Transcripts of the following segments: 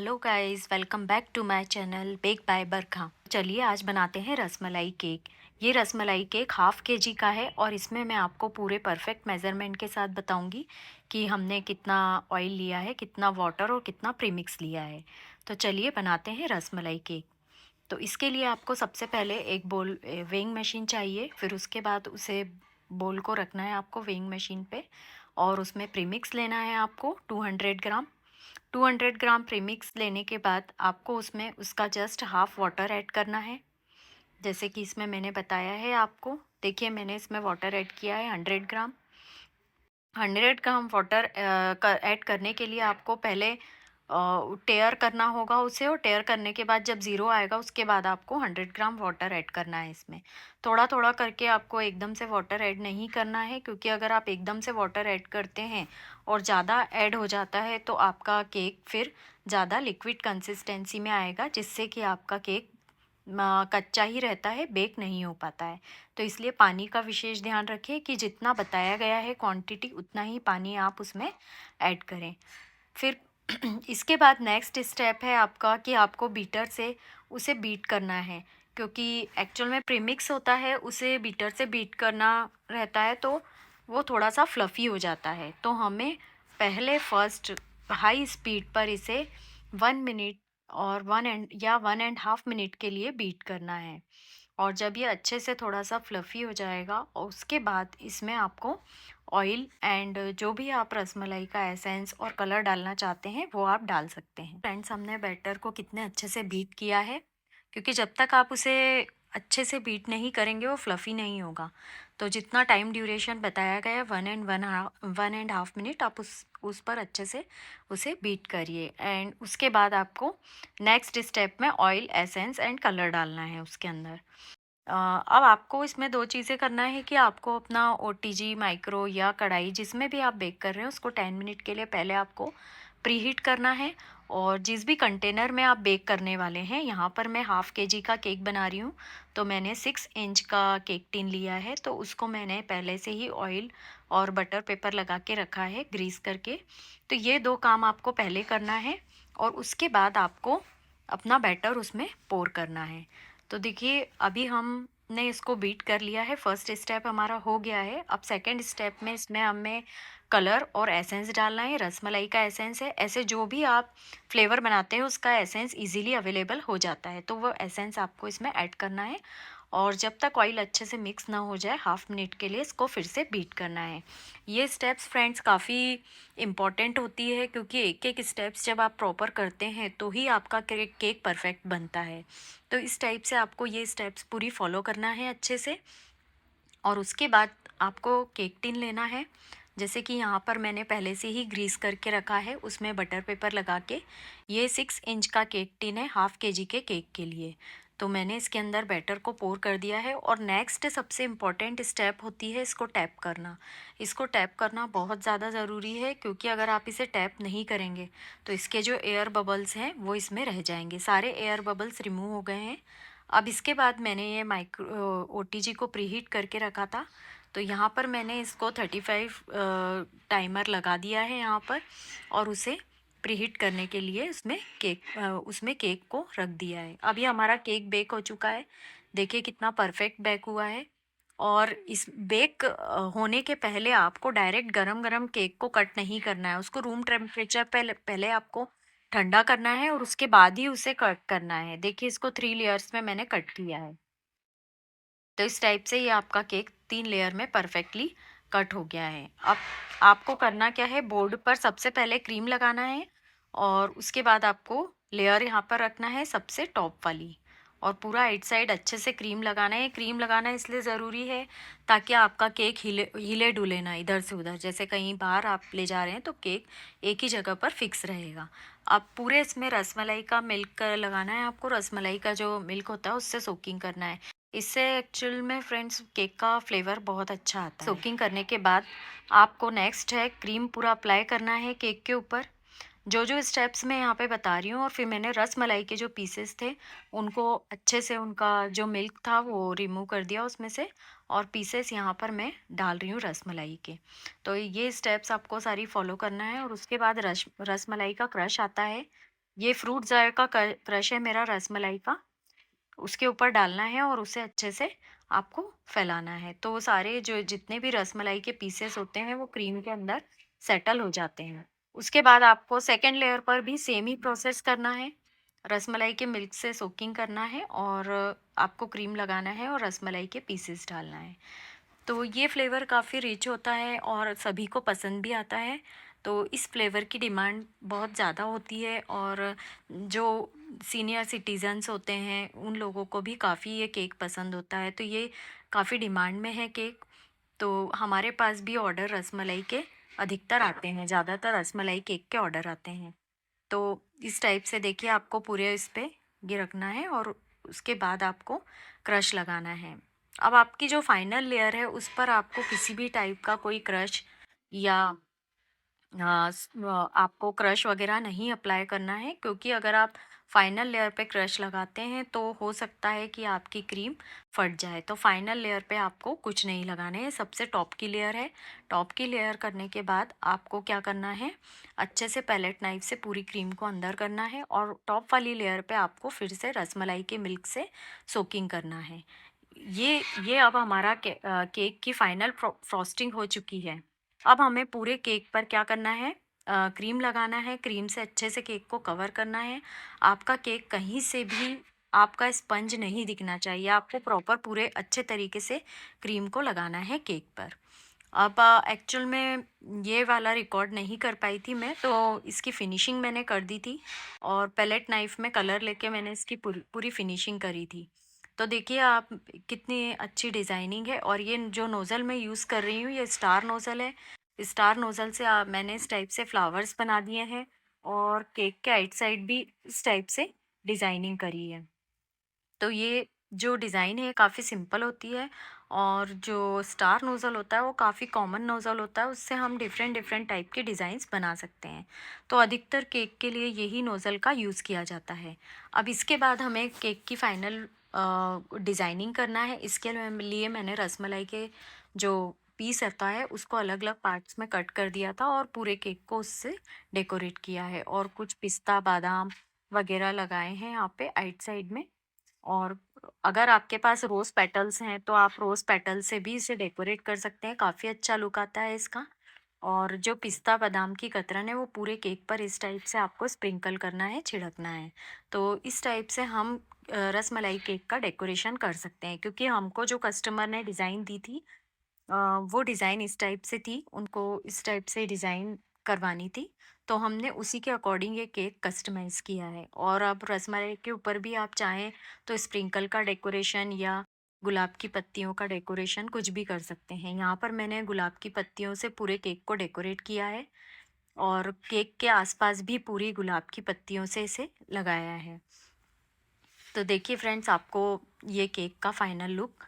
Hello guys, welcome back to my channel bake by Barkha. चलिए आज बनाते हैं रसमलाई केक। ये रसमलाई केक हाफ केजी का है और इसमें मैं आपको पूरे परफेक्ट मेज़रमेंट के साथ बताऊंगी कि हमने कितना ऑयल लिया है, कितना वाटर और कितना प्रीमिक्स लिया है। तो चलिए बनाते हैं रसमलाई केक। तो इसके लिए आपको सबसे पहले एक बोल वेइंग मशीन चाहिए। फिर उसके बाद उसे बोल को रखना है आपको वेइंग मशीन पे और उसमें प्रीमिक्स लेना है आपको 200 ग्राम। 200 ग्राम प्रीमिक्स लेने के बाद आपको उसमें उसका जस्ट हाफ़ वाटर ऐड करना है। जैसे कि इसमें मैंने बताया है आपको। देखिए मैंने इसमें वाटर ऐड किया है 100 ग्राम। 100 ग्राम वाटर ऐड करने के लिए आपको पहले टेयर करना होगा उसे, और टेयर करने के बाद जब ज़ीरो आएगा उसके बाद आपको 100 ग्राम वाटर ऐड करना है। इसमें थोड़ा थोड़ा करके आपको एकदम से वाटर ऐड नहीं करना है, क्योंकि अगर आप एकदम से वाटर ऐड करते हैं और ज़्यादा ऐड हो जाता है तो आपका केक फिर ज़्यादा लिक्विड कंसिस्टेंसी में आएगा, जिससे कि आपका केक कच्चा ही रहता है, बेक नहीं हो पाता है। तो इसलिए पानी का विशेष ध्यान रखें कि जितना बताया गया है क्वांटिटी उतना ही पानी आप उसमें ऐड करें। फिर इसके बाद नेक्स्ट स्टेप है आपका कि आपको बीटर से उसे बीट करना है, क्योंकि एक्चुअल में प्रीमिक्स होता है उसे बीटर से बीट करना रहता है तो वो थोड़ा सा फ्लफ़ी हो जाता है। तो हमें पहले फर्स्ट हाई स्पीड पर इसे 1 मिनट और 1.5 मिनट के लिए बीट करना है। और जब ये अच्छे से थोड़ा सा फ्लफ़ी हो जाएगा और उसके बाद इसमें आपको ऑयल एंड जो भी आप रसमलाई का एसेंस और कलर डालना चाहते हैं वो आप डाल सकते हैं। फ्रेंड्स, हमने बैटर को कितने अच्छे से बीट किया है, क्योंकि जब तक आप उसे अच्छे से बीट नहीं करेंगे वो फ्लफ़ी नहीं होगा। तो जितना टाइम ड्यूरेशन बताया गया है 1.5 मिनट, आप उस पर अच्छे से उसे बीट करिए। एंड उसके बाद आपको नेक्स्ट स्टेप में ऑयल एसेंस एंड कलर डालना है उसके अंदर। अब आपको इसमें दो चीज़ें करना है कि आपको अपना ओटीजी माइक्रो या कढ़ाई जिसमें भी आप बेक कर रहे हैं उसको 10 मिनट के लिए पहले आपको प्रीहीट करना है। और जिस भी कंटेनर में आप बेक करने वाले हैं, यहाँ पर मैं हाफ़ केजी का केक बना रही हूँ तो मैंने 6 इंच का केक टिन लिया है, तो उसको मैंने पहले से ही ऑयल और बटर पेपर लगा के रखा है ग्रीस करके। तो ये दो काम आपको पहले करना है और उसके बाद आपको अपना बैटर उसमें पोर करना है। तो देखिए अभी हमने इसको बीट कर लिया है, फर्स्ट स्टेप हमारा हो गया है। अब सेकंड स्टेप में इसमें हमें कलर और एसेंस डालना है। रसमलाई का एसेंस है, ऐसे जो भी आप फ्लेवर बनाते हैं उसका एसेंस इजीली अवेलेबल हो जाता है, तो वो एसेंस आपको इसमें ऐड करना है। और जब तक ऑयल अच्छे से मिक्स ना हो जाए 1/2 मिनट के लिए इसको फिर से बीट करना है। ये स्टेप्स फ्रेंड्स काफ़ी इम्पॉर्टेंट होती है, क्योंकि एक एक स्टेप्स जब आप प्रॉपर करते हैं तो ही आपका केक परफेक्ट बनता है। तो इस टाइप से आपको ये स्टेप्स पूरी फॉलो करना है अच्छे से। और उसके बाद आपको केक टिन लेना है। जैसे कि यहाँ पर मैंने पहले से ही ग्रीस करके रखा है, उसमें बटर पेपर लगा के। ये 6 इंच का केक टिन है हाफ़ केजी के केक के लिए। तो मैंने इसके अंदर बैटर को पोर कर दिया है। और नेक्स्ट सबसे इम्पॉर्टेंट स्टेप होती है इसको टैप करना। इसको टैप करना बहुत ज़्यादा ज़रूरी है, क्योंकि अगर आप इसे टैप नहीं करेंगे तो इसके जो एयर बबल्स हैं वो इसमें रह जाएंगे। सारे एयर बबल्स रिमूव हो गए हैं। अब इसके बाद मैंने ये माइक्रो ओटीजी को प्रीहीट करके रखा था, तो यहाँ पर मैंने इसको 35 टाइमर लगा दिया है यहाँ पर, और उसे प्रीहीट करने के लिए उसमें केक को रख दिया है। अभी हमारा केक बेक हो चुका है। देखिए कितना परफेक्ट बेक हुआ है। और इस बेक होने के पहले आपको डायरेक्ट गरम गरम केक को कट नहीं करना है, उसको रूम टेम्परेचर पहले पहले आपको ठंडा करना है और उसके बाद ही उसे कट करना है। देखिए इसको 3 लेयर्स में मैंने कट किया है। तो इस टाइप से ये आपका केक 3 लेयर में परफेक्टली कट हो गया है। अब आपको करना क्या है, बोर्ड पर सबसे पहले क्रीम लगाना है और उसके बाद आपको लेयर यहाँ पर रखना है सबसे टॉप वाली, और पूरा आइट साइड अच्छे से क्रीम लगाना है। क्रीम लगाना इसलिए ज़रूरी है ताकि आपका केक हिले हिले डुले ना इधर से उधर, जैसे कहीं बाहर आप ले जा रहे हैं तो केक एक ही जगह पर फिक्स रहेगा। अब पूरे इसमें रसमलाई का मिल्क लगाना है आपको। रसमलाई का जो मिल्क होता है उससे सोकिंग करना है। इससे एक्चुअल में फ्रेंड्स केक का फ्लेवर बहुत अच्छा आता है। सोकिंग करने के बाद आपको नेक्स्ट है क्रीम पूरा अप्लाई करना है केक के ऊपर। जो जो स्टेप्स मैं यहाँ पे बता रही हूँ, और फिर मैंने रस मलाई के जो पीसेस थे उनको अच्छे से उनका जो मिल्क था वो रिमूव कर दिया उसमें से, और पीसेस यहाँ पर मैं डाल रही हूँ रस मलाई के। तो ये स्टेप्स आपको सारी फॉलो करना है। और उसके बाद रस मलाई का क्रश आता है, ये फ्रूट जार का क्रश है मेरा रसमलाई का, उसके ऊपर डालना है और उसे अच्छे से आपको फैलाना है। तो सारे जो जितने भी रसमलाई के पीसेस होते हैं वो क्रीम के अंदर सेटल हो जाते हैं। उसके बाद आपको सेकंड लेयर पर भी सेम ही प्रोसेस करना है। रसमलाई के मिल्क से सोकिंग करना है और आपको क्रीम लगाना है और रसमलाई के पीसेस डालना है। तो ये फ्लेवर काफ़ी रिच होता है और सभी को पसंद भी आता है। तो इस फ्लेवर की डिमांड बहुत ज़्यादा होती है और जो सीनियर सिटीज़न्स होते हैं उन लोगों को भी काफ़ी ये केक पसंद होता है। तो ये काफ़ी डिमांड में है केक। तो हमारे पास भी ऑर्डर रसमलाई के अधिकतर आते हैं, ज़्यादातर रसमलाई केक के ऑर्डर आते हैं। तो इस टाइप से देखिए आपको पूरे इस पे ये रखना है और उसके बाद आपको क्रश लगाना है। अब आपकी जो फाइनल लेयर है उस पर आपको किसी भी टाइप का कोई क्रश या आपको क्रश वगैरह नहीं अप्लाई करना है, क्योंकि अगर आप फाइनल लेयर पे क्रश लगाते हैं तो हो सकता है कि आपकी क्रीम फट जाए। तो फाइनल लेयर पे आपको कुछ नहीं लगाना है, सबसे टॉप की लेयर है। टॉप की लेयर करने के बाद आपको क्या करना है, अच्छे से पैलेट नाइफ से पूरी क्रीम को अंदर करना है और टॉप वाली लेयर पे आपको फिर से रसमलाई के मिल्क से सोकिंग करना है। ये अब हमारा केक की फाइनल फ्रॉस्टिंग हो चुकी है। अब हमें पूरे केक पर क्या करना है, क्रीम लगाना है। क्रीम से अच्छे से केक को कवर करना है। आपका केक कहीं से भी आपका स्पंज नहीं दिखना चाहिए, आपको प्रॉपर पूरे अच्छे तरीके से क्रीम को लगाना है केक पर। अब एक्चुअल में ये वाला रिकॉर्ड नहीं कर पाई थी मैं, तो इसकी फिनिशिंग मैंने कर दी थी और पैलेट नाइफ में कलर लेके मैंने इसकी पूरी पूरी फिनिशिंग करी थी। तो देखिए आप कितनी अच्छी डिज़ाइनिंग है। और ये जो नोज़ल मैं यूज़ कर रही हूँ ये स्टार नोज़ल है। स्टार नोज़ल से मैंने इस टाइप से फ्लावर्स बना दिए हैं और केक के आइट साइड भी इस टाइप से डिज़ाइनिंग करी है। तो ये जो डिज़ाइन है काफ़ी सिंपल होती है और जो स्टार नोज़ल होता है वो काफ़ी कॉमन नोज़ल होता है, उससे हम डिफरेंट डिफरेंट टाइप के डिज़ाइंस बना सकते हैं। तो अधिकतर केक के लिए यही नोज़ल का यूज़ किया जाता है। अब इसके बाद हमें केक की फाइनल डिज़ाइनिंग करना है। इसके लिए मैंने रसमलाई के जो पीस रहता है उसको अलग अलग पार्ट्स में कट कर दिया था और पूरे केक को उससे डेकोरेट किया है और कुछ पिस्ता बादाम वगैरह लगाए हैं यहाँ पे आइट साइड में। और अगर आपके पास रोज़ पेटल्स हैं तो आप रोज़ पेटल से भी इसे डेकोरेट कर सकते हैं, काफ़ी अच्छा लुक आता है इसका। और जो पिस्ता बादाम की कतरन है वो पूरे केक पर इस टाइप से आपको स्प्रिंकल करना है, छिड़कना है। तो इस टाइप से हम रसमलाई केक का डेकोरेशन कर सकते हैं, क्योंकि हमको जो कस्टमर ने डिज़ाइन दी थी वो डिज़ाइन इस टाइप से थी, उनको इस टाइप से डिज़ाइन करवानी थी। तो हमने उसी के अकॉर्डिंग ये केक कस्टमाइज़ किया है। और अब रसमलाई के ऊपर भी आप चाहें तो स्प्रिंकल का डेकोरेशन या गुलाब की पत्तियों का डेकोरेशन कुछ भी कर सकते हैं। यहाँ पर मैंने गुलाब की पत्तियों से पूरे केक को डेकोरेट किया है और केक के आसपास भी पूरी गुलाब की पत्तियों से इसे लगाया है। तो देखिए फ्रेंड्स, आपको ये केक का फाइनल लुक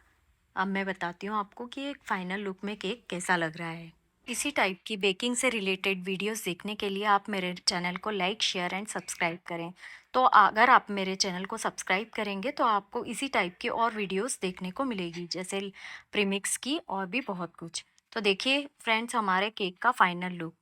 अब मैं बताती हूँ आपको कि एक फाइनल लुक में केक कैसा लग रहा है। इसी टाइप की बेकिंग से रिलेटेड वीडियोस देखने के लिए आप मेरे चैनल को लाइक शेयर एंड सब्सक्राइब करें। तो अगर आप मेरे चैनल को सब्सक्राइब करेंगे तो आपको इसी टाइप की और वीडियोस देखने को मिलेगी, जैसे प्रीमिक्स की और भी बहुत कुछ। तो देखिए फ्रेंड्स, हमारे केक का फाइनल लुक।